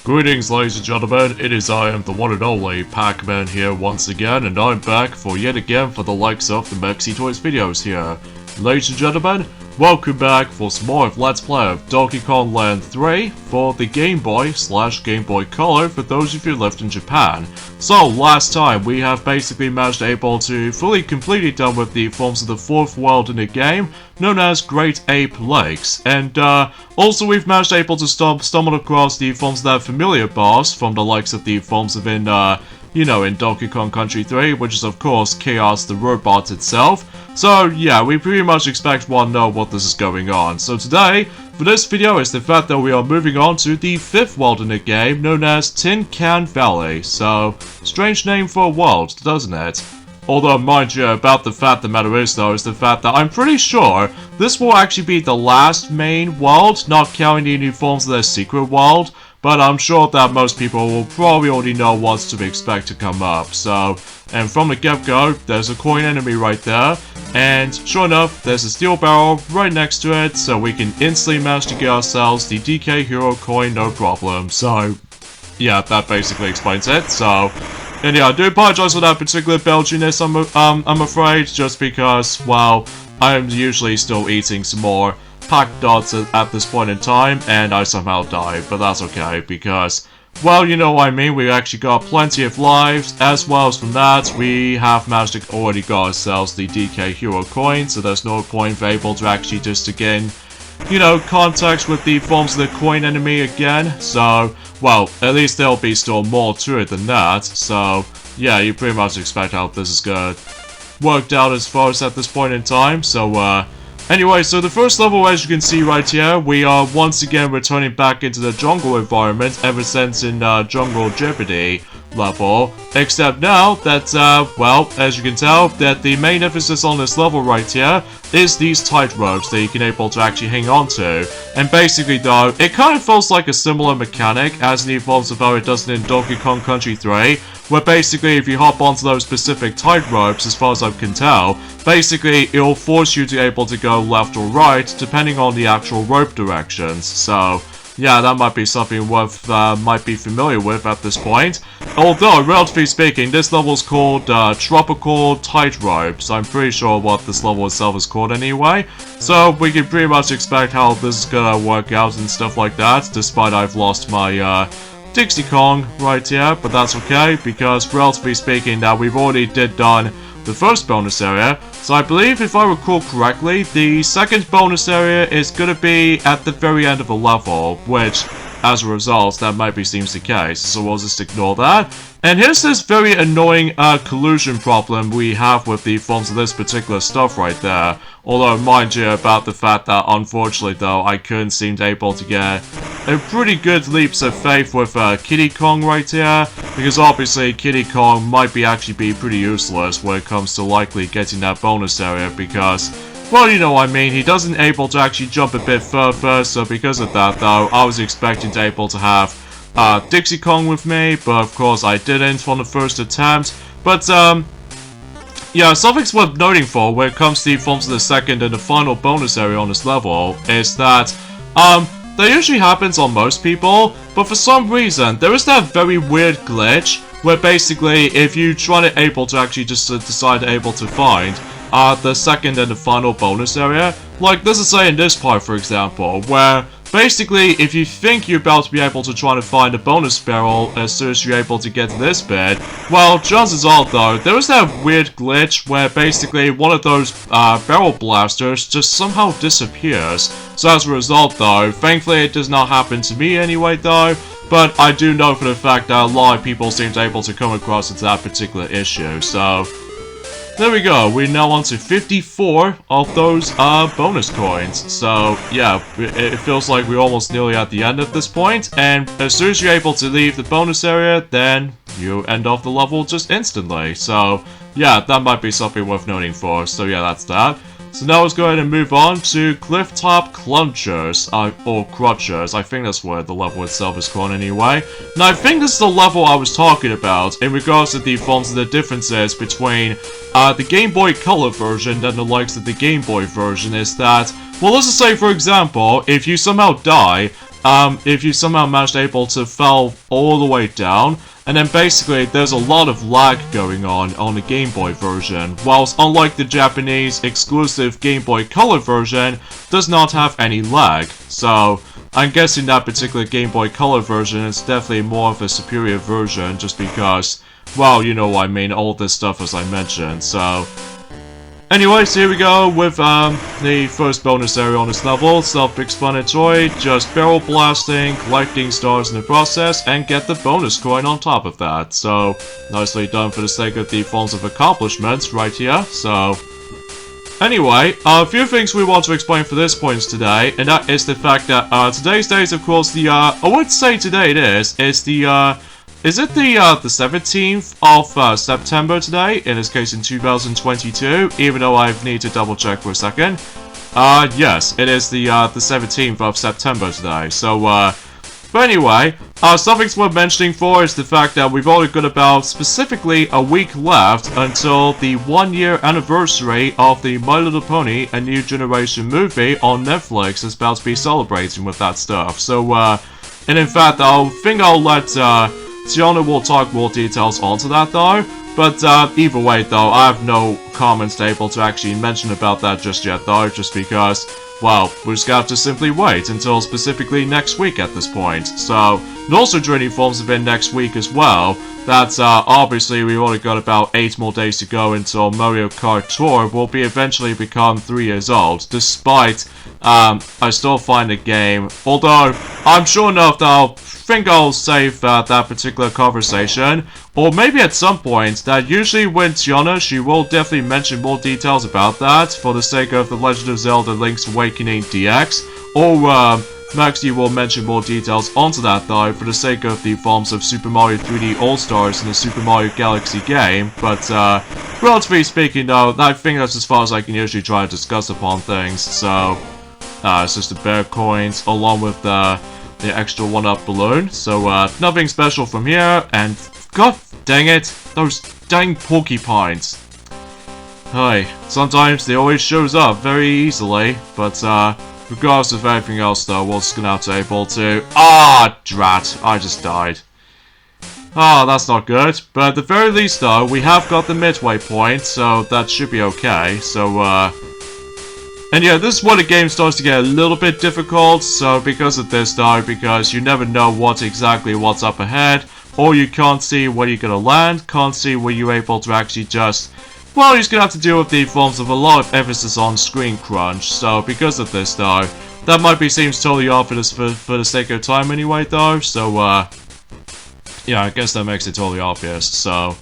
Greetings, ladies and gentlemen, I am the one and only Pac-Man here once again, and I'm back for yet again for the likes of the Mexi Toys videos here. Ladies and gentlemen, welcome back for some more of Let's Play of Donkey Kong Land 3 for the Game Boy / Game Boy Color for those of you who lived in Japan. So, last time we have basically managed able to fully completely done with the forms of the fourth world in the game, known as Great Ape Lakes, and also we've managed able to stumble across the forms of that familiar boss from the likes of the forms of in Donkey Kong Country 3, which is of course Chaos the Robot itself. So yeah, we pretty much expect one to know what this is going on. So today, for this video, is the fact that we are moving on to the fifth world in the game, known as Tin Can Valley. So, strange name for a world, doesn't it? Although, mind you, about the fact the matter is though, is the fact that I'm pretty sure this will actually be the last main world, not counting the new forms of their secret world. But I'm sure that most people will probably already know what's to expect to come up. So, and from the get-go, there's a coin enemy right there. And sure enough, there's a steel barrel right next to it, so we can instantly manage to get ourselves the DK Hero coin, no problem. So, yeah, that basically explains it. So, and yeah, I do apologize for that particular Belgianness, I'm afraid, just because, well, I'm usually still eating some more Pack Dots at this point in time, and I somehow died, but that's okay, because, well, you know what I mean, we actually got plenty of lives, as well as from that, we have managed to already got ourselves the DK Hero coin, so there's no point for able to actually just again, contact with the forms of the coin enemy again, so, well, at least there'll be still more to it than that, so, yeah, you pretty much expect how this is gonna work out as far as at this point in time, so, anyway, so the first level, as you can see right here, we are once again returning back into the jungle environment ever since in Jungle Jeopardy level, except now that, well, as you can tell, that the main emphasis on this level right here is these tight ropes that you can able to actually hang on to. And basically though, it kind of feels like a similar mechanic as in the forms of how it does in Donkey Kong Country 3, where basically if you hop onto those specific tight ropes, as far as I can tell, basically it'll force you to able to go left or right depending on the actual rope directions. So yeah, that might be something worth might be familiar with at this point. Although, relatively speaking, this level is called Tropical Tight Ropes. I'm pretty sure what this level itself is called anyway. So we can pretty much expect how this is gonna work out and stuff like that, despite I've lost my Dixie Kong right here, but that's okay, because relatively speaking now we've already done the first bonus area, so I believe if I recall correctly, the second bonus area is gonna be at the very end of a level, which, as a result, that might be seems the case, so we'll just ignore that. And here's this very annoying collusion problem we have with the forms of this particular stuff right there. Although, mind you, about the fact that, unfortunately though, I couldn't seem to able to get a pretty good leaps of faith with Kiddy Kong right here, because obviously Kiddy Kong might actually be pretty useless when it comes to likely getting that bonus area, because, well, you know what I mean, he doesn't able to actually jump a bit further, so because of that though, I was expecting to able to have Dixie Kong with me, but of course I didn't on the first attempt. But yeah, something's worth noting for when it comes to the forms of the second and the final bonus area on this level is that that usually happens on most people, but for some reason there is that very weird glitch where basically if you try to able to actually just decide able to find the second and the final bonus area, like this is say in this part for example, where basically, if you think you're about to be able to try to find a bonus barrel as soon as you're able to get to this bit, well, chances are though, there is that weird glitch where basically one of those barrel blasters just somehow disappears. So as a result though, thankfully it does not happen to me anyway though, but I do know for the fact that a lot of people seem to be able to come across into that particular issue, so there we go, we're now on to 54 of those bonus coins. So yeah, it feels like we're almost nearly at the end at this point, and as soon as you're able to leave the bonus area, then you end off the level just instantly. So yeah, that might be something worth noting for, so yeah, that's that. So now let's go ahead and move on to Clifftop Clunchers, or Crutchers. I think that's what the level itself is called anyway. Now I think this is the level I was talking about in regards to the forms of the differences between the Game Boy Color version and the likes of the Game Boy version is that, well, let's just say for example, if you somehow die, if you somehow managed able to fall all the way down, and then basically there's a lot of lag going on the Game Boy version, whilst unlike the Japanese exclusive Game Boy Color version, does not have any lag. So I'm guessing that particular Game Boy Color version is definitely more of a superior version, just because, well, you know what I mean, all this stuff as I mentioned. So anyways, here we go with the first bonus area on this level. Self-explanatory, just barrel blasting, collecting stars in the process, and get the bonus coin on top of that. So, nicely done for the sake of the forms of accomplishments right here. So, anyway, a few things we want to explain for this point today, and that is the fact that today's day is, of course, the, I would say today it is the, is it the 17th of September today? In this case, in 2022, even though I need to double check for a second. Yes, it is the 17th of September today. So, but anyway, something worth mentioning for is the fact that we've only got about specifically a week left until the 1-year anniversary of the My Little Pony: A New Generation movie on Netflix is about to be celebrating with that stuff. So, and in fact, I think I'll let, Tiana will talk more details onto that though, but either way though, I have no comments able to actually mention about that just yet though, just because, well, we're just gonna have to simply wait until specifically next week at this point. So, and also during forms within next week as well, that's obviously we've only got about 8 more days to go until Mario Kart Tour will be eventually become 3 years old, despite I still find the game, although I'm sure enough that I'll save that particular conversation, or maybe at some point, that usually when Tiana, she will definitely mention more details about that for the sake of The Legend of Zelda Link's Awakening DX, or Maxie will mention more details onto that though for the sake of the forms of Super Mario 3D All-Stars and the Super Mario Galaxy game, but relatively speaking though, I think that's as far as I can usually try to discuss upon things, so it's just the bear coins along with the extra 1-up balloon. So, nothing special from here, and god dang it, those dang porcupines. Hey, sometimes they always shows up very easily, but, regardless of anything else though, we're just gonna have to able to... Ah, drat, I just died. Ah, that's not good, but at the very least though, we have got the midway point, so that should be okay, so, and yeah, this is where the game starts to get a little bit difficult, so because of this though, because you never know what's up ahead, or you can't see where you're gonna land, can't see where you're able to actually just, well, you're just gonna have to deal with the forms of a lot of emphasis on screen crunch, so because of this though, that might be seems totally obvious for the sake of time anyway though, so yeah, I guess that makes it totally obvious, so...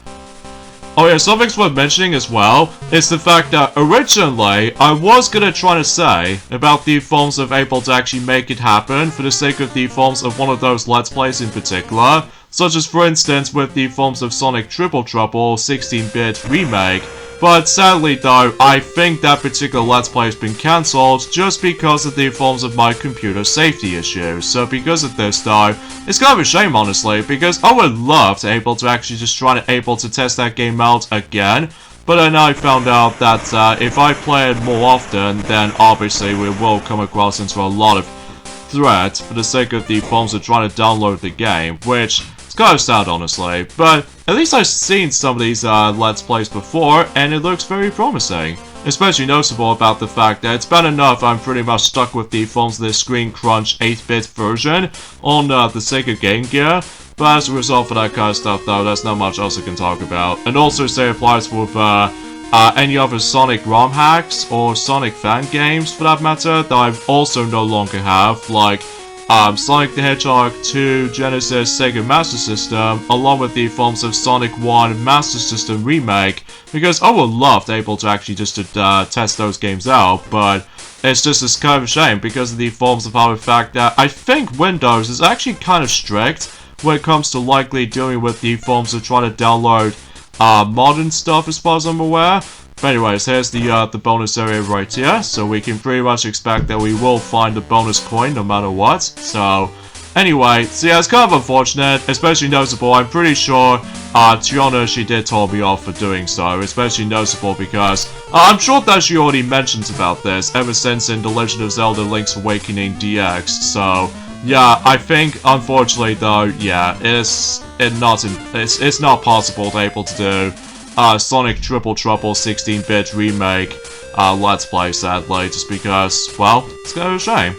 Oh yeah, something's worth mentioning as well is the fact that originally I was gonna try to say about the forms of able to actually make it happen for the sake of the forms of one of those Let's Plays in particular, such as for instance with the forms of Sonic Triple Trouble 16-bit remake. But sadly though, I think that particular Let's Play has been cancelled just because of the forms of my computer safety issues. So because of this though, it's kind of a shame honestly, because I would love to able to actually just try to able to test that game out again. But then I found out that if I play it more often, then obviously we will come across into a lot of threats for the sake of the forms of trying to download the game, which is kind of sad honestly, but at least I've seen some of these Let's Plays before, and it looks very promising. Especially noticeable about the fact that it's bad enough I'm pretty much stuck with the forms of the Screen Crunch 8-bit version on the Sega Game Gear, but as a result of that kind of stuff though, there's not much else I can talk about. And also say applies with any other Sonic ROM hacks or Sonic fan games for that matter that I also no longer have, like Sonic the Hedgehog 2 Genesis Sega Master System, along with the forms of Sonic 1 Master System Remake, because I would love to able to actually just test those games out, but it's just this kind of a shame because of the forms of how the fact that I think Windows is actually kind of strict when it comes to likely dealing with the forms of trying to download modern stuff as far as I'm aware. But anyways, here's the bonus area right here, so we can pretty much expect that we will find the bonus coin no matter what. So, anyway, so yeah, it's kind of unfortunate, especially noticeable. I'm pretty sure Tiana, she did tell me off for doing so, especially noticeable because I'm sure that she already mentions about this ever since in The Legend of Zelda Link's Awakening DX, so Yeah, I think, unfortunately, though, yeah, it's not possible to able to do Sonic Triple Trouble 16-bit remake Let's Play, sadly, just because, well, it's kind of a shame.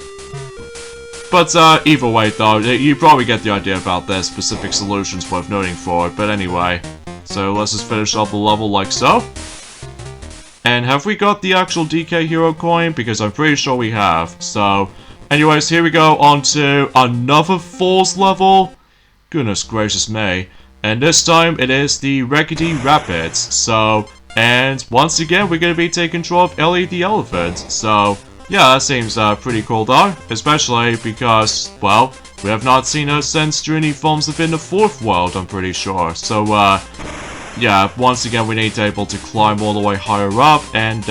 But either way, though, you probably get the idea about their specific solutions worth noting for it. But anyway, so let's just finish up the level like so. And have we got the actual DK Hero coin? Because I'm pretty sure we have. So, anyways, here we go on to another Falls level. Goodness gracious me. And this time it is the Raggedy Rapids. So, and once again we're going to be taking control of Ellie the Elephant. So, yeah, that seems pretty cool though. Especially because, well, we have not seen her since during the forms within the 4th world, I'm pretty sure. So, yeah, once again we need to be able to climb all the way higher up. And,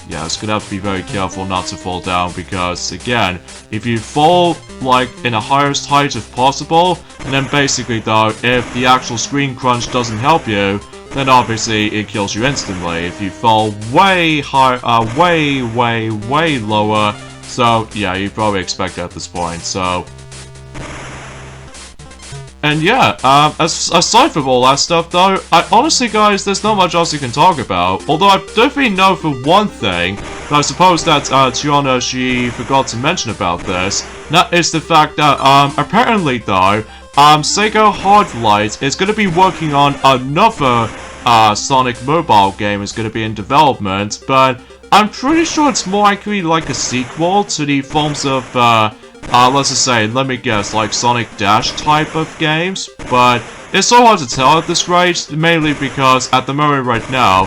yeah, it's gonna have to be very careful not to fall down because, again, if you fall, like, in the highest height if possible, and then basically, though, if the actual screen crunch doesn't help you, then obviously it kills you instantly. If you fall way high, way lower, so, yeah, you probably expect that at this point, so... And yeah, aside from all that stuff though, honestly guys, there's not much else you can talk about. Although I definitely know for one thing, but I suppose that Tiana, she forgot to mention about this. That is the fact that, apparently though, Sega Hardlight is going to be working on another Sonic mobile game is going to be in development, but I'm pretty sure it's more likely like a sequel to the forms of, let's just say, let me guess, like Sonic Dash type of games, but it's so hard to tell at this rate, mainly because at the moment right now,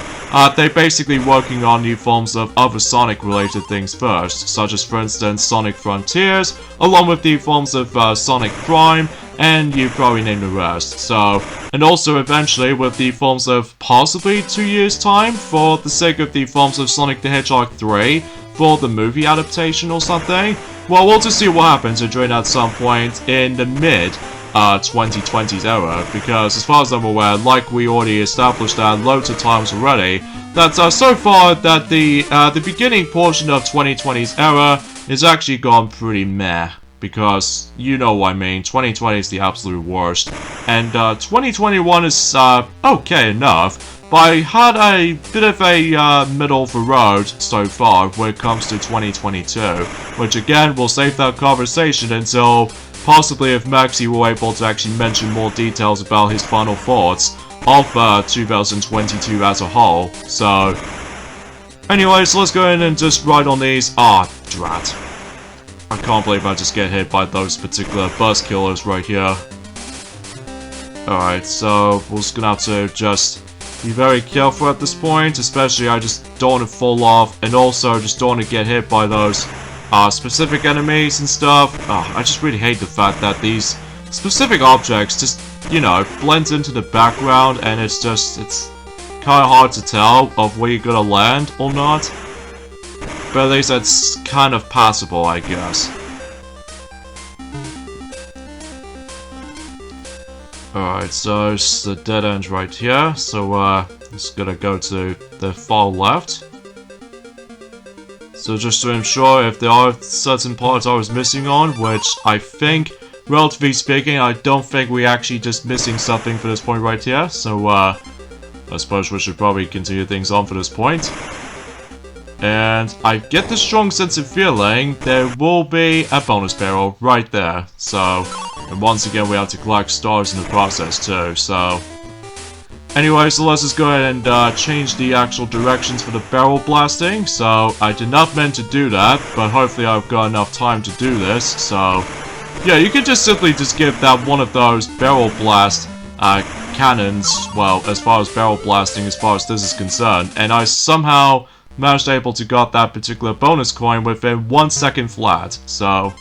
they're basically working on new forms of other Sonic related things first, such as for instance Sonic Frontiers, along with the forms of Sonic Prime, and you probably name the rest. So, and also eventually with the forms of possibly 2 years time, for the sake of the forms of Sonic the Hedgehog 3, for the movie adaptation or something. Well, we'll just see what happens during at some point in the mid 2020s era, because as far as I'm aware, like we already established that loads of times already, that so far that the beginning portion of 2020's era is actually gone pretty meh. Because, you know what I mean, 2020 is the absolute worst, and 2021 is okay enough, but I had a bit of a middle of the road so far when it comes to 2022, which again, we'll save that conversation until possibly if Maxi were able to actually mention more details about his final thoughts of 2022 as a whole. So, anyways, let's go in and just ride on these. Ah, drat. I can't believe I just get hit by those particular bus killers right here. Alright, so we're just gonna have to just be very careful at this point, especially I just don't want to fall off, and also just don't want to get hit by those specific enemies and stuff. I just really hate the fact that these specific objects just, you know, blends into the background, and it's kind of hard to tell of where you're gonna land or not. But at least that's kind of passable, I guess. Alright, so it's the dead end right here. So, just gonna go to the far left. So just to ensure if there are certain parts I was missing on, which I think, relatively speaking, I don't think we're actually just missing something for this point right here. So, I suppose we should probably continue things on for this point. And I get the strong sense of feeling there will be a bonus barrel right there. So, and once again we have to collect stars in the process too, so... Anyway, so let's just go ahead and change the actual directions for the barrel blasting. So, I did not mean to do that, but hopefully I've got enough time to do this, so... Yeah, you can just simply just give that one of those barrel blast cannons, well, as far as barrel blasting as far as this is concerned, and I somehow managed able to got that particular bonus coin within 1 second flat, so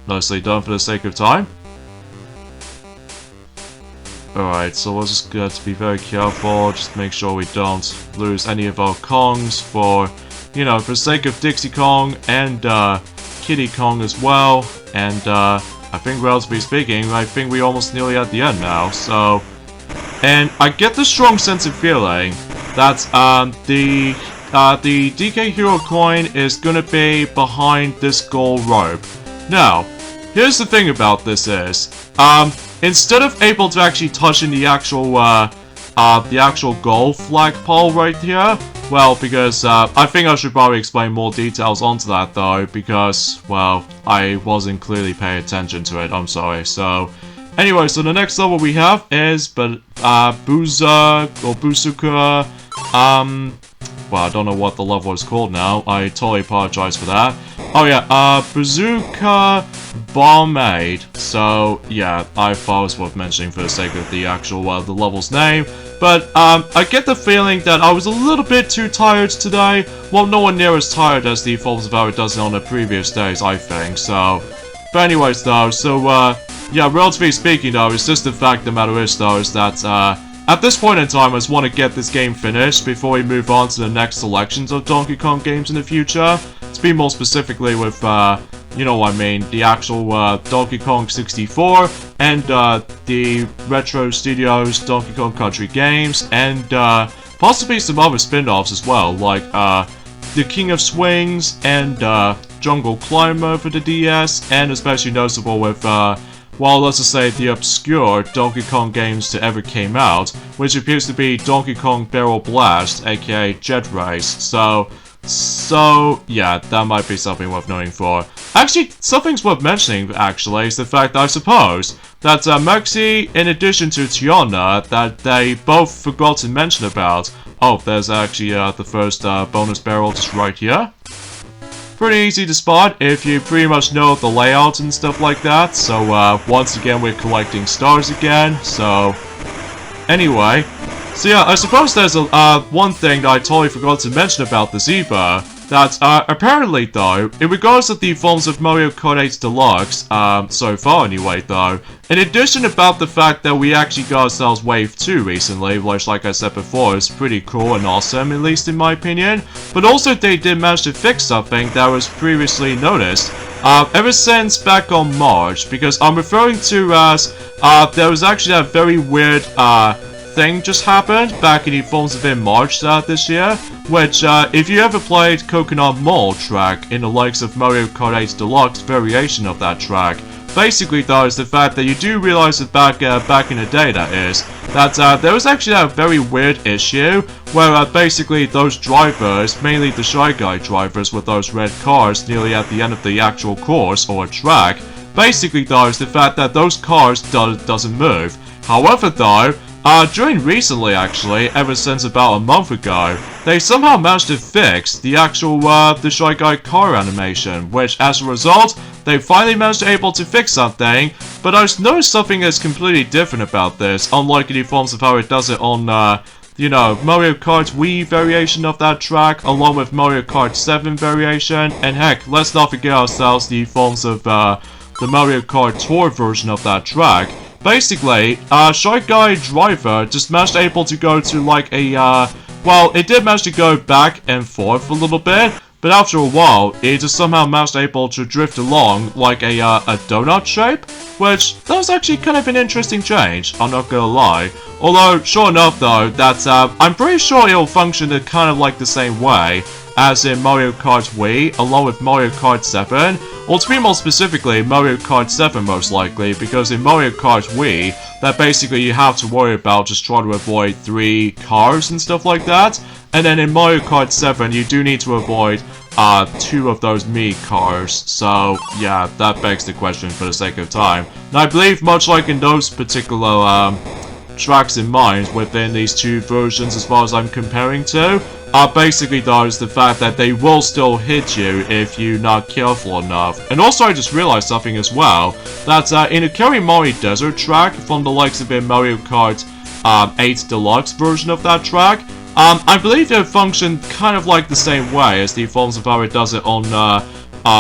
nicely done for the sake of time. Alright, so let's just get to be very careful, just make sure we don't lose any of our Kongs for, you know, for the sake of Dixie Kong and Kiddy Kong as well, and I think relatively speaking, I think we're almost nearly at the end now, so... And I get the strong sense of feeling that the DK Hero coin is gonna be behind this gold rope. Now, here's the thing about this is, instead of able to actually touch in the actual goal flagpole right here, well, because, I think I should probably explain more details onto that, though, because, well, I wasn't clearly paying attention to it, I'm sorry. So, anyway, so the next level we have is, Buzuka, well, I don't know what the level is called now. I totally apologize for that. Oh yeah, Bazooka Bombade. So, yeah, I thought it was worth mentioning for the sake of the actual, the level's name. But, I get the feeling that I was a little bit too tired today. Well, no one near as tired as the Forms of Power does on the previous days, I think, so... But anyways, though, so, yeah, relatively speaking, though, it's just the fact of the matter is, though, is that, at this point in time, I just want to get this game finished before we move on to the next selections of Donkey Kong games in the future. To be more specifically with, you know what I mean, the actual Donkey Kong 64 and the Retro Studios Donkey Kong Country games and possibly some other spin-offs as well, like the King of Swings and Jungle Climber for the DS, and especially noticeable with well, let's just say the obscure Donkey Kong games that ever came out, which appears to be Donkey Kong Barrel Blast, aka Jet Race. So yeah, that might be something worth noting for. Actually, something's worth mentioning, actually, is the fact that I suppose that Mexi, in addition to Tiana, that they both forgot to mention about. Oh, there's actually the first bonus barrel just right here. Pretty easy to spot if you pretty much know the layout and stuff like that. So once again, we're collecting stars again. So anyway, so yeah, I suppose there's a one thing that I totally forgot to mention about the Zebra. That apparently, though, in regards to the Forms of Mario Kart 8 Deluxe, so far anyway, though, in addition about the fact that we actually got ourselves Wave 2 recently, which, like I said before, is pretty cool and awesome, at least in my opinion, but also they did manage to fix something that was previously noticed, ever since back on March, because I'm referring to as, there was actually a very weird, thing just happened back in the Forms of in March this year, which if you ever played Coconut Mall track in the likes of Mario Kart 8 Deluxe variation of that track, basically though is the fact that you do realize that back in the day that is, that there was actually a very weird issue where basically those drivers, mainly the Shy Guy drivers with those red cars nearly at the end of the actual course or track, basically though is the fact that those cars doesn't move. However though, during recently actually, ever since about a month ago, they somehow managed to fix the actual, the Shy Guy car animation, which as a result, they finally managed to able to fix something, but I noticed something that's completely different about this, unlike the Forms of how it does it on, you know, Mario Kart Wii variation of that track, along with Mario Kart 7 variation, and heck, let's not forget ourselves the Forms of, the Mario Kart Tour version of that track. Basically, Shy Guy Driver just managed able to go to like a, well, it did manage to go back and forth a little bit, but after a while, it just somehow managed able to drift along like a donut shape, which that was actually kind of an interesting change, I'm not gonna lie. Although, sure enough though, that I'm pretty sure it'll function in kind of like the same way as in Mario Kart Wii, along with Mario Kart 7, or to be more specifically, Mario Kart 7 most likely, because in Mario Kart Wii, that basically you have to worry about just trying to avoid 3 cars and stuff like that, and then in Mario Kart 7, you do need to avoid 2 of those Mii cars, so yeah, that begs the question for the sake of time. And I believe much like in those particular tracks in mind within these 2 versions as far as I'm comparing to, basically though is the fact that they will still hit you if you're not careful enough. And also I just realized something as well, that in the Karimari Desert track from the likes of a Mario Kart 8 Deluxe version of that track, I believe it functioned kind of like the same way as the Forms of how it does it on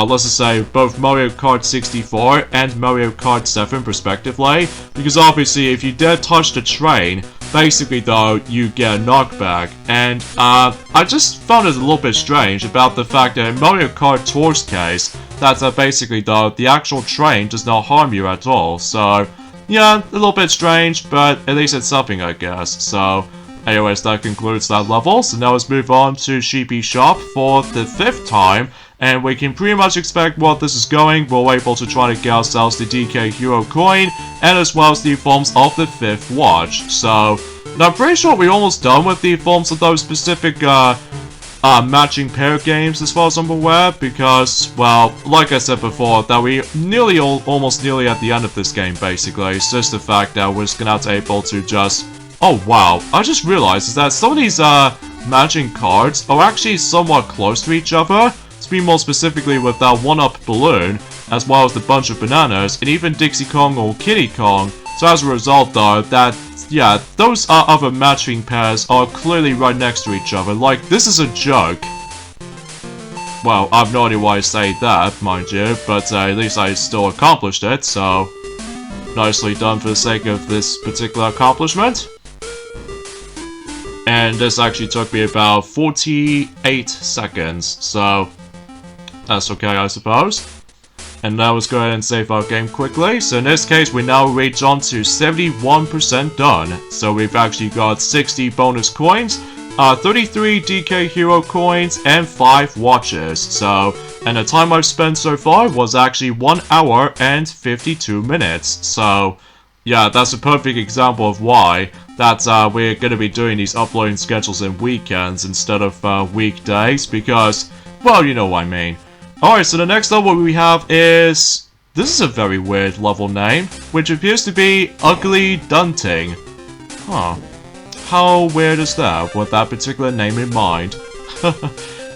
let's just say both Mario Kart 64 and Mario Kart 7 respectively, because obviously if you dare touch the train, basically though, you get a knockback, and I just found it a little bit strange about the fact that in Mario Kart Tour's case, that basically though, the actual train does not harm you at all, so yeah, a little bit strange, but at least it's something I guess, so anyways, that concludes that level, so now let's move on to Sheepy Shop for the 5th time. and we can pretty much expect what this is going. We're able to try to get ourselves the DK Hero coin, and as well as the forms of the 5th watch. So, I'm pretty sure we're almost done with the forms of those specific, matching pair games as far as I'm aware, because, well, like I said before, that we almost nearly at the end of this game, basically. It's just the fact that we're just gonna have to able to just... Oh, wow. I just realized is that some of these, matching cards are actually somewhat close to each other. To be more specifically with that 1-up balloon, as well as the bunch of bananas, and even Dixie Kong or Kitty Kong. So as a result, though, that... yeah, those other matching pairs are clearly right next to each other. Like, this is a joke. Well, I have no idea why I say that, mind you, but at least I still accomplished it, so... nicely done for the sake of this particular accomplishment. And this actually took me about 48 seconds, so... that's okay, I suppose. And now let's go ahead and save our game quickly. So in this case, we now reach on to 71% done. So we've actually got 60 bonus coins, 33 DK Hero coins, and 5 watches. So, and the time I've spent so far was actually 1 hour and 52 minutes. So, yeah, that's a perfect example of why that we're going to be doing these uploading schedules in weekends instead of weekdays. Because, well, you know what I mean. Alright, so the next level we have is... this is a very weird level name, which appears to be Ugly Dunting. Huh. How weird is that, with that particular name in mind?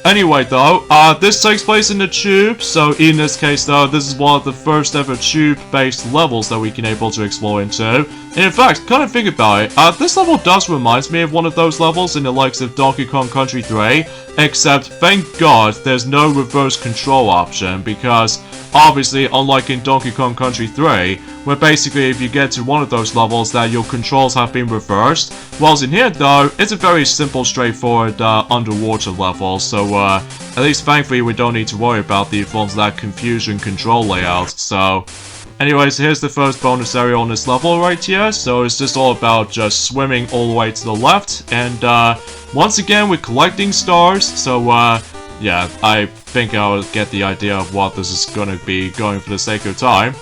Anyway, though, this takes place in the tube, so in this case, though, this is one of the first ever tube-based levels that we can able to explore into. And in fact, kind of think about it, this level does remind me of one of those levels in the likes of Donkey Kong Country 3, except, thank God, there's no reverse control option, because, obviously, unlike in Donkey Kong Country 3, where basically if you get to one of those levels that your controls have been reversed, whilst in here, though, it's a very simple, straightforward underwater level, so at least thankfully we don't need to worry about the forms of that confusion control layout. So anyways, here's the first bonus area on this level right here. So it's just all about just swimming all the way to the left, and once again we're collecting stars. So yeah, I think I'll get the idea of what this is gonna be going for the sake of time.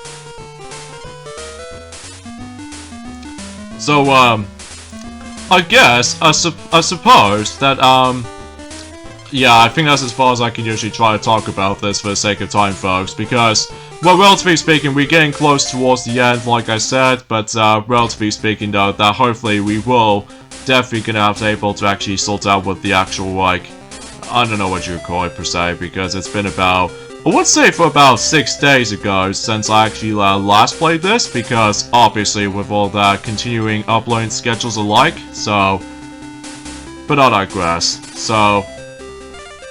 So I guess I suppose that yeah, I think that's as far as I can usually try to talk about this for the sake of time, folks, because, well, relatively speaking, we're getting close towards the end, like I said, but, relatively speaking, though, that hopefully we will definitely gonna have to able to actually sort out with the actual, like, I don't know what you would call it, per se, because it's been about, I would say for about 6 days ago since I actually last played this, because, obviously, with all that continuing uploading schedules alike, so, but I digress. So,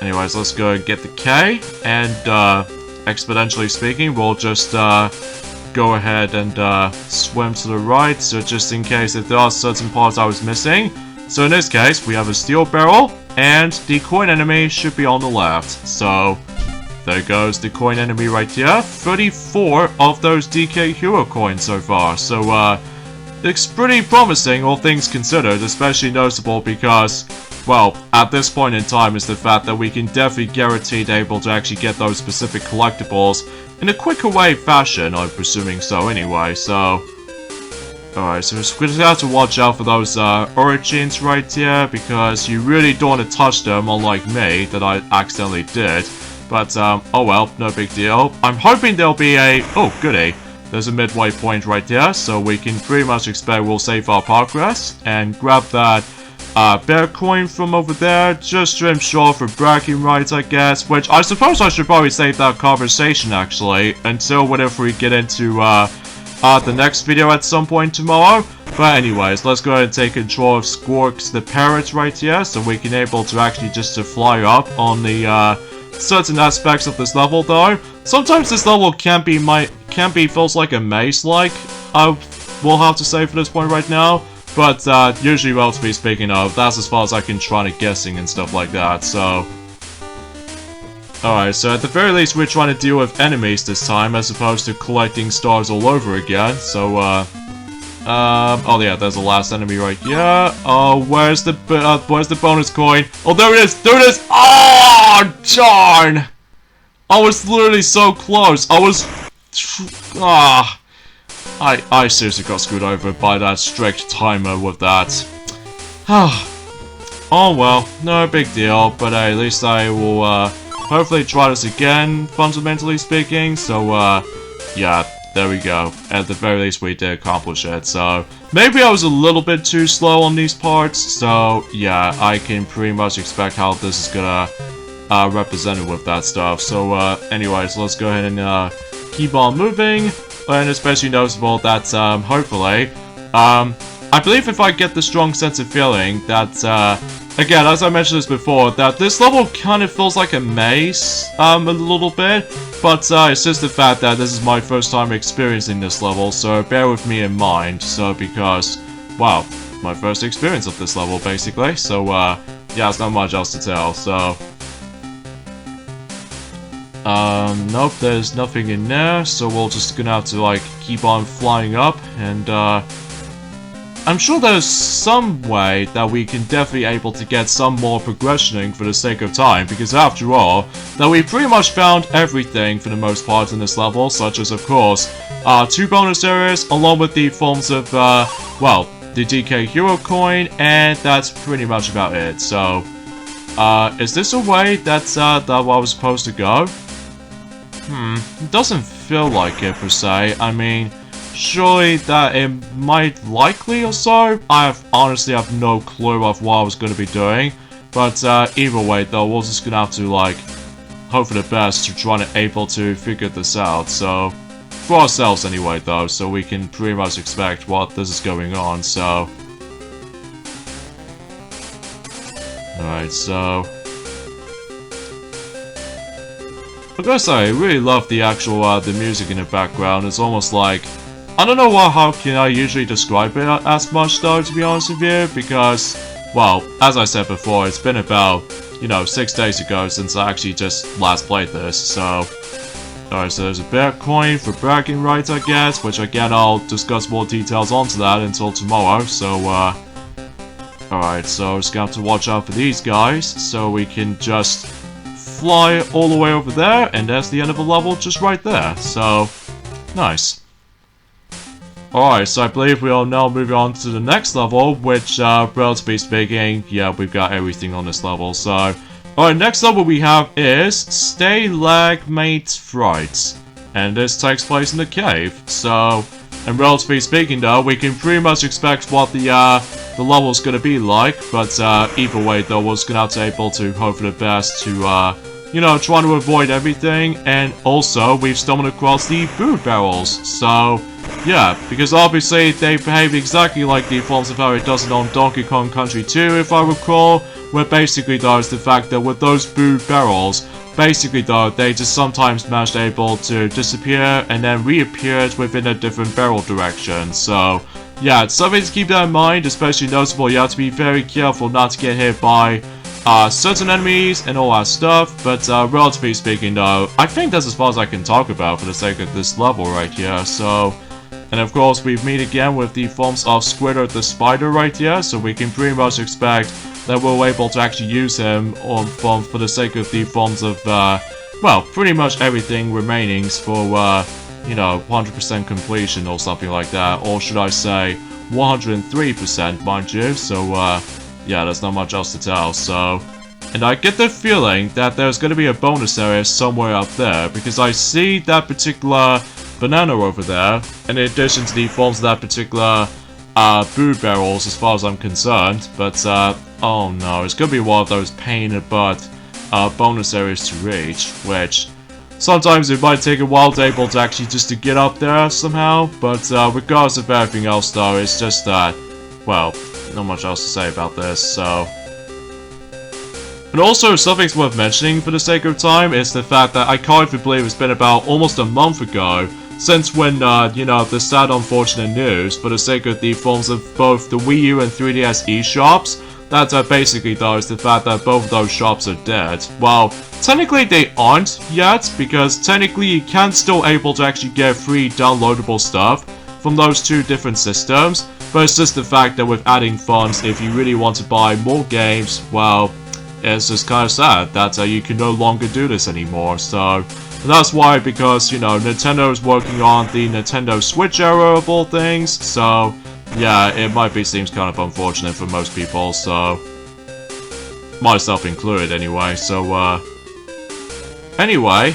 anyways, let's go and get the K, and exponentially speaking, we'll just go ahead and swim to the right, so just in case if there are certain parts I was missing. So in this case, we have a steel barrel, and the coin enemy should be on the left. So there goes the coin enemy right here. 34 of those DK Hero coins so far, so it's pretty promising, all things considered, especially noticeable because, well, at this point in time is the fact that we can definitely guarantee able to actually get those specific collectibles in a quicker way fashion, I'm presuming so anyway, so... Alright, so we're just gonna have to watch out for those origins right here, because you really don't want to touch them, unlike me, that I accidentally did. But, oh well, no big deal. I'm hoping there'll be a... oh, goody. There's a midway point right there, so we can pretty much expect we'll save our progress, and grab that bear coin from over there, just to ensure for bragging rights, I guess, which I suppose I should probably save that conversation, actually, until whenever we get into, the next video at some point tomorrow. But anyways, let's go ahead and take control of Squawks the parrot right here, so we can able to actually just to fly up on the, certain aspects of this level, though. Sometimes this level can be feels like a maze-like, I will have to say for this point right now. But, usually, relatively speaking of, that's as far as I can try to guessing and stuff like that, so... Alright, so at the very least, we're trying to deal with enemies this time, as opposed to collecting stars all over again, so, oh yeah, there's the last enemy right here. Oh, where's the bonus coin? Oh, there it is! There it is! Oh, darn! I was literally so close. I was... I seriously got screwed over by that strict timer with that. Oh well, no big deal, but at least I will hopefully try this again, fundamentally speaking, so yeah, there we go. At the very least we did accomplish it, so maybe I was a little bit too slow on these parts, so yeah, I can pretty much expect how this is gonna represent it with that stuff. So anyways, let's go ahead and keep on moving, and especially noticeable that hopefully, I believe if I get the strong sense of feeling that, again, as I mentioned this before, that this level kind of feels like a maze, a little bit, but it's just the fact that this is my first time experiencing this level, so bear with me in mind, so because, wow, my first experience of this level, basically, so, yeah, there's not much else to tell, so... nope, there's nothing in there, so we're just gonna have to, like, keep on flying up, and, I'm sure there's some way that we can definitely able to get some more progressioning for the sake of time, because after all, that we pretty much found everything for the most part in this level, such as, of course, 2 bonus areas, along with the forms of, well, the DK Hero Coin, and that's pretty much about it, so, is this a way that's, that I was supposed to go? It doesn't feel like it, per se. I mean, surely that it might likely or so? I honestly have no clue of what I was going to be doing. But either way, though, we're just going to have to, like, hope for the best to try and able to figure this out. So, for ourselves anyway, though, so we can pretty much expect what this is going on, so... Alright, so... I gotta say, I really love the actual, the music in the background. It's almost like... I don't know how can I usually describe it as much, though, to be honest with you, because, well, as I said before, it's been about, you know, 6 days ago since I actually just last played this, so... Alright, so there's a bear coin for bragging rights, I guess, which again, I'll discuss more details onto that until tomorrow, so, Alright, so just gonna have to watch out for these guys, so we can just fly all the way over there, and there's the end of the level just right there, so, nice. Alright, so I believe we are now moving on to the next level, which, relatively speaking, yeah, we've got everything on this level, so... Alright, next level we have is Stalagmite Fright, and this takes place in the cave, so... And relatively speaking though, we can pretty much expect what the level's gonna be like, but either way though, we're just gonna have to able to hope for the best to, you know, try to avoid everything, and also, we've stumbled across the food barrels, so... Yeah, because obviously they behave exactly like the forms of how it does it on Donkey Kong Country 2, if I recall, where basically though is the fact that with those food barrels, basically though, they just sometimes managed able to disappear and then reappeared within a different barrel direction, so yeah, it's something to keep that in mind, especially noticeable, you have to be very careful not to get hit by certain enemies and all that stuff, but relatively speaking though, I think that's as far as I can talk about for the sake of this level right here, so... And of course, we meet again with the forms of Squidward the Spider right here, so we can pretty much expect that we're able to actually use him for the sake of the forms of, well, pretty much everything remaining for, you know, 100% completion or something like that, or should I say 103%, mind you, so, yeah, there's not much else to tell, so... And I get the feeling that there's going to be a bonus area somewhere up there, because I see that particular banana over there, in addition to the forms of that particular food barrels as far as I'm concerned, but oh no, it's gonna be one of those pain in the butt bonus areas to reach, which sometimes it might take a while to able to actually just to get up there somehow, but regardless of everything else though, it's just that, well, not much else to say about this, so... And also, something's worth mentioning for the sake of time is the fact that I can't even believe it's been about almost a month ago since when, you know, the sad unfortunate news for the sake of the forms of both the Wii U and 3DS eShops, that basically though is the fact that both of those shops are dead. Well, technically they aren't yet, because technically you can still able to actually get free downloadable stuff from those two different systems, but it's just the fact that with adding funds, if you really want to buy more games, well, it's just kind of sad that you can no longer do this anymore. So that's why, because, you know, Nintendo's working on the Nintendo Switch era of all things. So yeah, it seems kind of unfortunate for most people. So myself included, anyway. So anyway,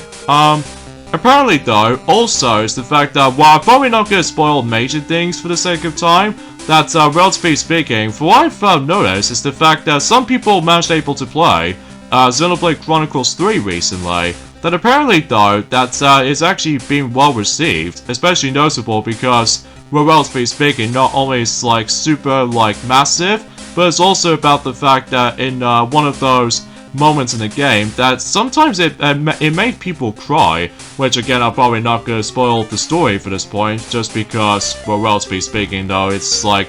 apparently though, also is the fact that, well, I'm probably not going to spoil major things for the sake of time, that, relatively speaking, for what I've noticed is the fact that some people managed able to play Xenoblade Chronicles 3 recently, that apparently though, that is actually being well received, especially noticeable because, well, relatively speaking, not only is like super like massive, but it's also about the fact that in one of those moments in the game that sometimes it made people cry, which again I'm probably not going to spoil the story for this point, just because, well, relatively speaking though, it's like,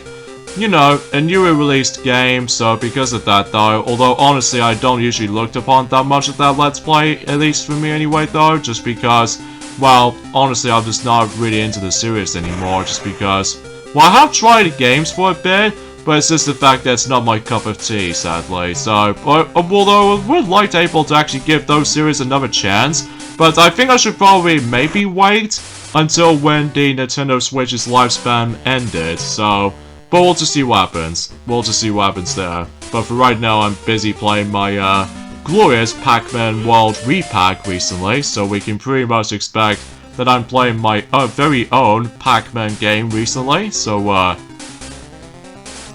you know, a newly released game, so because of that though, although honestly I don't usually look upon that much of that Let's Play, at least for me anyway though, just because, well, honestly I'm just not really into the series anymore, just because, well, I have tried the games for a bit, but it's just the fact that it's not my cup of tea, sadly. So, although I would like to able to actually give those series another chance, but I think I should probably maybe wait until when the Nintendo Switch's lifespan ended. So, but we'll just see what happens. We'll just see what happens there. But for right now, I'm busy playing my glorious Pac-Man World Repack recently, so we can pretty much expect that I'm playing my very own Pac-Man game recently. So,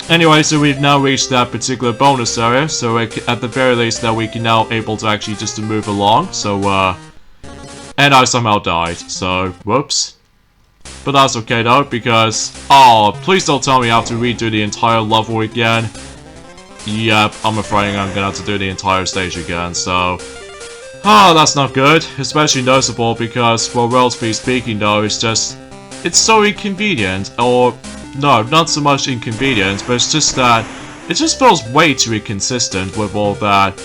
anyway, so we've now reached that particular bonus area, so at the very least that we can now able to actually just to move along, so, and I somehow died, so, whoops. But that's okay though, because, oh, please don't tell me I have to redo the entire level again. Yep, I'm afraid I'm gonna have to do the entire stage again, so, that's not good, especially noticeable because, well, relatively speaking though, it's so inconvenient, or no, not so much inconvenience, but it's just that it just feels way too inconsistent with all that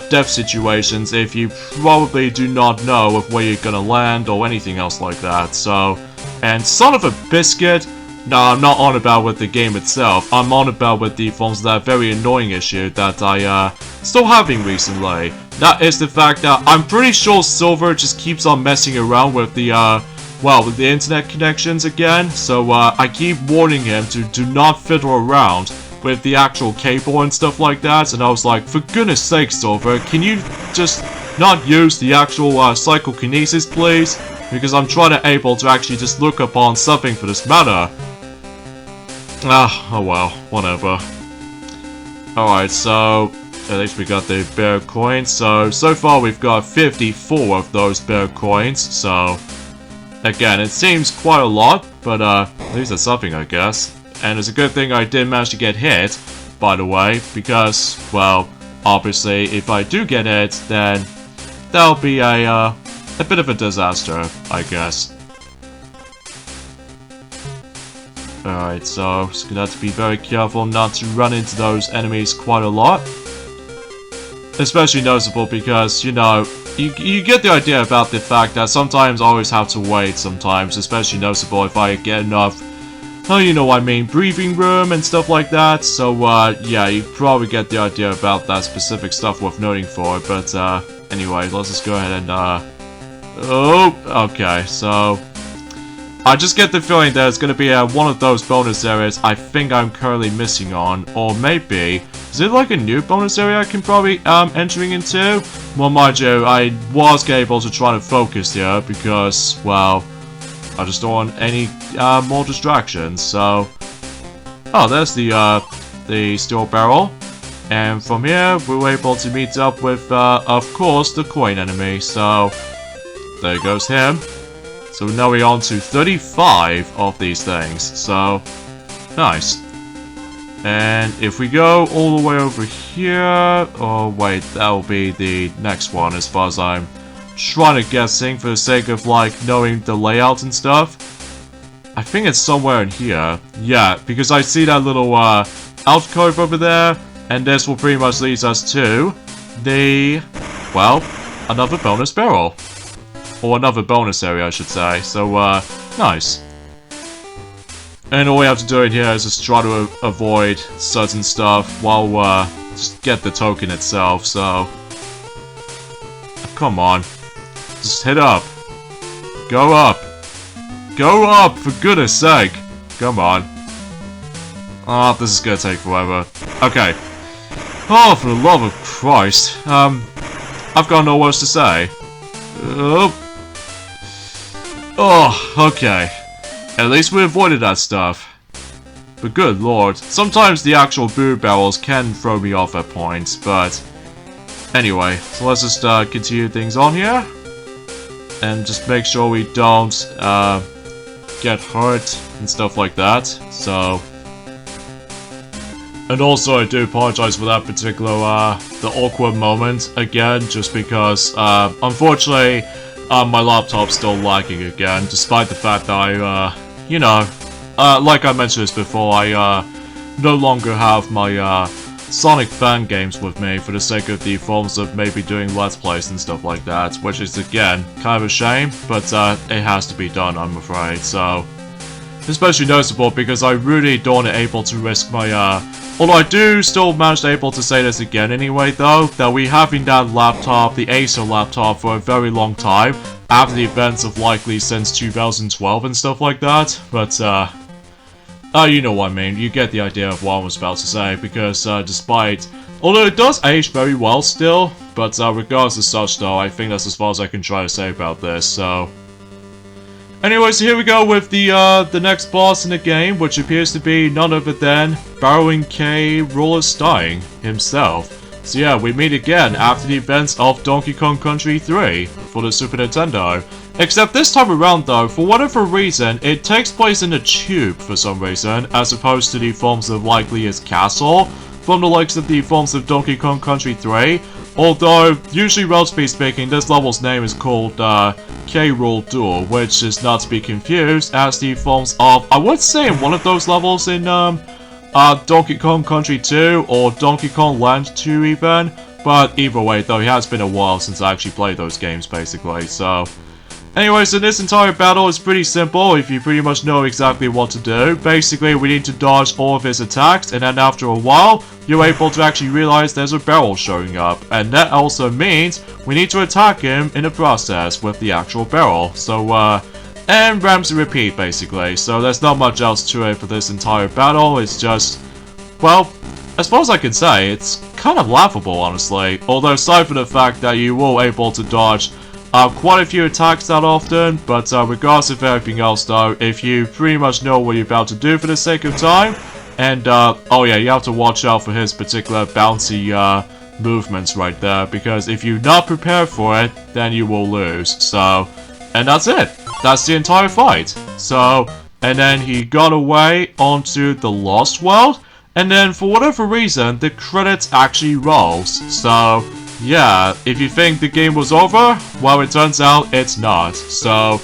death situations if you probably do not know of where you're gonna land or anything else like that. So, and son of a biscuit, no, I'm not on about with the game itself, I'm on about with the forms of that very annoying issue that I still having recently. That is the fact that I'm pretty sure Silver just keeps on messing around with the well, with the internet connections again, so I keep warning him to do not fiddle around with the actual cable and stuff like that, and I was like, for goodness sake, Silver, can you just not use the actual psychokinesis, please? Because I'm trying to able to actually just look upon something for this matter. Oh well, whatever. Alright, so at least we got the bear coins, so far we've got 54 of those bear coins, so again, it seems quite a lot, but at least that's something, I guess. And it's a good thing I did manage to get hit, by the way, because, well, obviously, if I do get hit, then that'll be a bit of a disaster, I guess. Alright, so just gonna have to be very careful not to run into those enemies quite a lot. Especially noticeable because, you know, you get the idea about the fact that sometimes I always have to wait sometimes, especially noticeable if I get enough, oh, you know what I mean, breathing room and stuff like that, so, yeah, you probably get the idea about that specific stuff worth noting for, but, anyway, let's just go ahead and, oh, okay, so, I just get the feeling that it's gonna be, one of those bonus areas I think I'm currently missing on, or maybe, is it like a new bonus area I can probably, entering into? Well, mind you, I was able to try to focus here because, well, I just don't want any, more distractions, so... Oh, there's the steel barrel. And from here, we were able to meet up with, of course, the coin enemy, so... There goes him. So now we're on to 35 of these things, so... Nice. And if we go all the way over here... Oh, wait, that'll be the next one as far as I'm trying to guessing for the sake of, like, knowing the layout and stuff. I think it's somewhere in here. Yeah, because I see that little, alcove over there, and this will pretty much lead us to the... Well, another bonus barrel. Or another bonus area, I should say. So, nice. And all we have to do in here is just try to avoid certain stuff while, just get the token itself, so... Come on. Just hit up. Go up. Go up, for goodness sake. Come on. Oh, this is gonna take forever. Okay. Oh, for the love of Christ. I've got no words to say. Oh, okay. At least we avoided that stuff. But good lord, sometimes the actual boo barrels can throw me off at points, but... Anyway, so let's just continue things on here. And just make sure we don't get hurt and stuff like that, so... And also, I do apologize for that particular, the awkward moment, again, just because, unfortunately, my laptop's still lagging again, despite the fact that I, you know, like I mentioned this before, I, no longer have my, Sonic fan games with me for the sake of the forms of maybe doing Let's Plays and stuff like that, which is, again, kind of a shame, but, it has to be done, I'm afraid, so... Especially noticeable because I really don't able to risk my, although I do still manage to able to say this again anyway though, that we having that laptop, the Acer laptop, for a very long time, after the events of likely since 2012 and stuff like that, but, you know what I mean, you get the idea of what I was about to say, because, despite, although it does age very well still, but, regardless of such though, I think that's as far as I can try to say about this, so... Anyway, so here we go with the next boss in the game, which appears to be none other than Baron K. Rollerstein himself. So yeah, we meet again after the events of Donkey Kong Country 3 for the Super Nintendo. Except this time around though, for whatever reason, it takes place in a tube for some reason, as opposed to the forms of likely his castle, from the likes of the forms of Donkey Kong Country 3. Although, usually relatively speaking, this level's name is called K. Rool Duel, which is not to be confused as the forms of, I would say in one of those levels in Donkey Kong Country 2 or Donkey Kong Land 2 even, but either way though, it has been a while since I actually played those games basically, so... Anyways, so this entire battle is pretty simple if you pretty much know exactly what to do. Basically, we need to dodge all of his attacks, and then after a while, you're able to actually realize there's a barrel showing up. And that also means we need to attack him in the process with the actual barrel. So, and rinse and repeat, basically. So there's not much else to it for this entire battle. It's just, well, as far as I can say, it's kind of laughable, honestly. Although, aside from the fact that you will able to dodge quite a few attacks that often, but regardless of everything else though, if you pretty much know what you're about to do for the sake of time, and oh yeah, you have to watch out for his particular bouncy movements right there, because if you're not prepared for it, then you will lose, so, and that's it. That's the entire fight. So, and then he got away onto the Lost World, and then for whatever reason, the credits actually rolls, so... Yeah, if you think the game was over, well, it turns out it's not. So,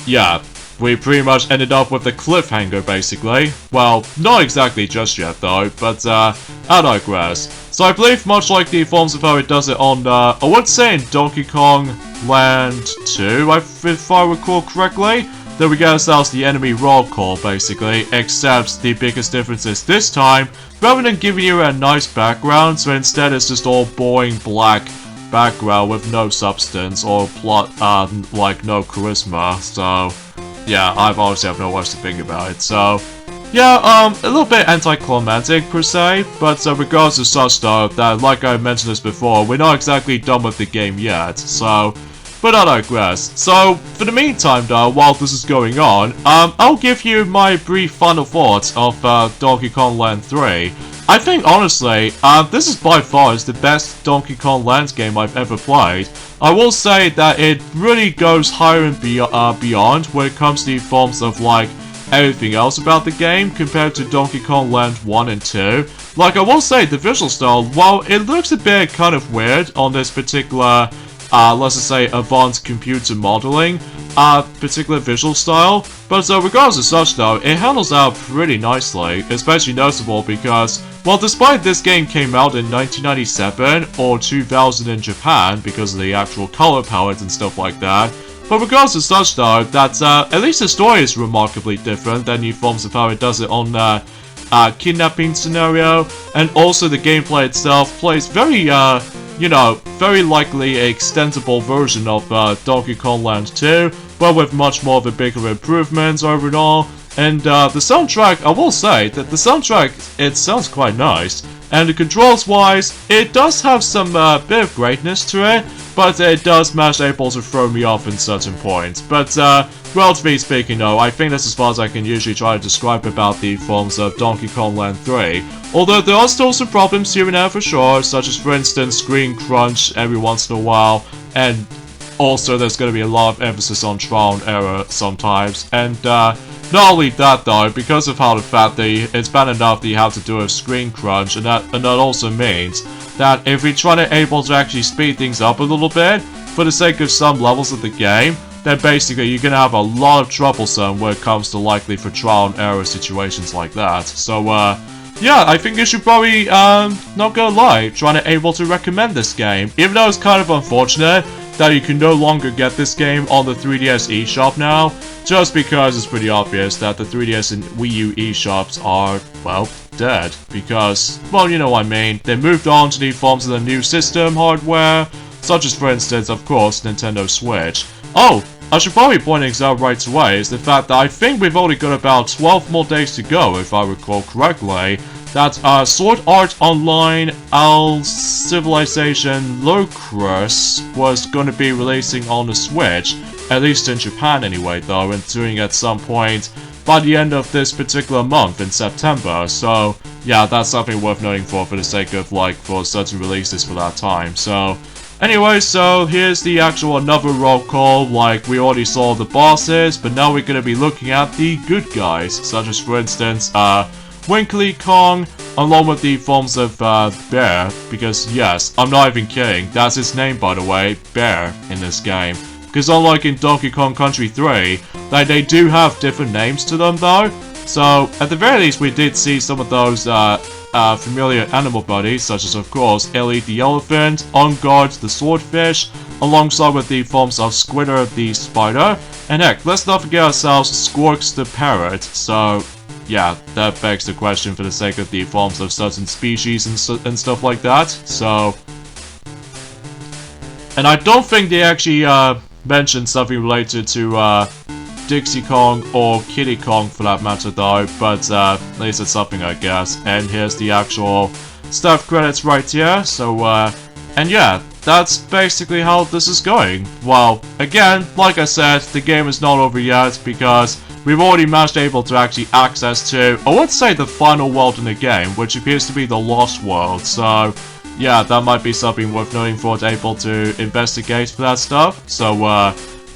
yeah, we pretty much ended up with a cliffhanger, basically. Well, not exactly just yet, though, but, I digress. So I believe much like the forms of how it does it on, I would say in Donkey Kong Land 2, if I recall correctly, that we get ourselves the enemy roll call, basically, except the biggest difference is this time, rather than giving you a nice background, so instead it's just all boring black background with no substance or plot, like no charisma, so, yeah, I've obviously have no words to think about it, so, yeah, a little bit anticlimactic per se, but regardless of such though, that like I mentioned this before, we're not exactly done with the game yet, so, but I digress. So, for the meantime though, while this is going on, I'll give you my brief final thoughts of Donkey Kong Land 3. I think honestly, this is by far the best Donkey Kong Land game I've ever played. I will say that it really goes higher and beyond when it comes to the forms of like everything else about the game compared to Donkey Kong Land 1 and 2. Like I will say, the visual style, while it looks a bit kind of weird on this particular let's just say advanced computer modeling, particular visual style, but regardless of such though, it handles out pretty nicely, especially noticeable because, well, despite this game came out in 1997 or 2000 in Japan because of the actual color palette and stuff like that, but regardless of such though, that at least the story is remarkably different than the forms of how it does it on kidnapping scenario, and also the gameplay itself plays very, you know, very likely a extensible version of Donkey Kong Land 2, but with much more of a bigger improvements overall. And the soundtrack, I will say that the soundtrack, it sounds quite nice. And the controls wise, it does have some bit of greatness to it, but it does manage able to throw me off in certain points. But relatively speaking though, I think that's as far as I can usually try to describe about the forms of Donkey Kong Land 3. Although there are still some problems here and there for sure, such as for instance screen crunch every once in a while, and also there's going to be a lot of emphasis on trial and error sometimes. And not only that though, because of how the fact that it's bad enough that you have to do a screen crunch, and that also means that if you're trying to able to actually speed things up a little bit, for the sake of some levels of the game, then basically you're gonna have a lot of troublesome when it comes to likely for trial and error situations like that. So yeah, I think you should probably, not gonna lie, trying to able to recommend this game, even though it's kind of unfortunate that you can no longer get this game on the 3DS eShop now, just because it's pretty obvious that the 3DS and Wii U eShops are, well, dead. Because, well, you know what I mean, they moved on to the forms of the new system hardware, such as for instance, of course, Nintendo Switch. Oh, I should probably point things out right away is the fact that I think we've only got about 12 more days to go, if I recall correctly, that Sword Art Online Al Civilization Locrus was going to be releasing on the Switch, at least in Japan anyway though, and doing at some point by the end of this particular month in September. So yeah, that's something worth noting for the sake of like for certain releases for that time. So anyway, so here's the actual another roll call. Like we already saw the bosses, but now we're going to be looking at the good guys, such as for instance Winkly Kong, along with the forms of Bear, because yes, I'm not even kidding, that's his name by the way, Bear, in this game. Because unlike in Donkey Kong Country 3, like, they do have different names to them though, so at the very least we did see some of those familiar animal buddies, such as of course Ellie the elephant, Enguarde the swordfish, alongside with the forms of Squitter the spider, and heck, let's not forget ourselves Squawks the parrot. So yeah, that begs the question for the sake of the forms of certain species and stuff like that. So, and I don't think they actually mentioned something related to Dixie Kong or Kiddy Kong for that matter though, but at least it's something I guess. And here's the actual staff credits right here. So and yeah, that's basically how this is going. Well, again, like I said, the game is not over yet because we've already managed able to actually access to, I would say, the final world in the game, which appears to be the Lost World. So yeah, that might be something worth noting for able to investigate for that stuff. So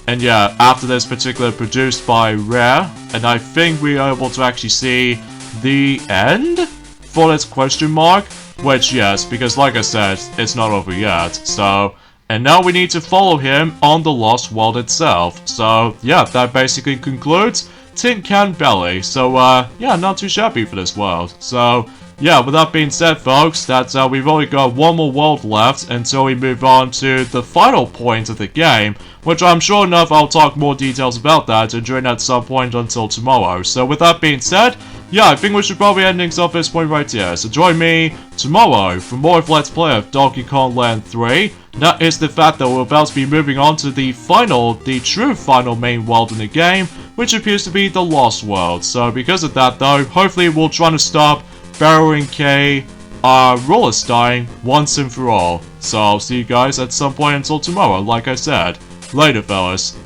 and yeah, after this particular produced by Rare, and I think we are able to actually see the end for this question mark, which yes, because like I said, it's not over yet. So, and now we need to follow him on the Lost World itself. So yeah, that basically concludes Tin Can Belly. So yeah, not too shabby for this world. So yeah, with that being said folks, that's we've only got one more world left until we move on to the final point of the game, which I'm sure enough I'll talk more details about that during at some point until tomorrow. So with that being said, yeah, I think we should probably end things off this point right here. So join me tomorrow for more of Let's Play of Donkey Kong Land 3. That is the fact that we're about to be moving on to the true final main world in the game, which appears to be the Lost World. So because of that though, hopefully we'll try to stop Barrow and K Rollus dying once and for all. So I'll see you guys at some point until tomorrow, like I said. Later fellas.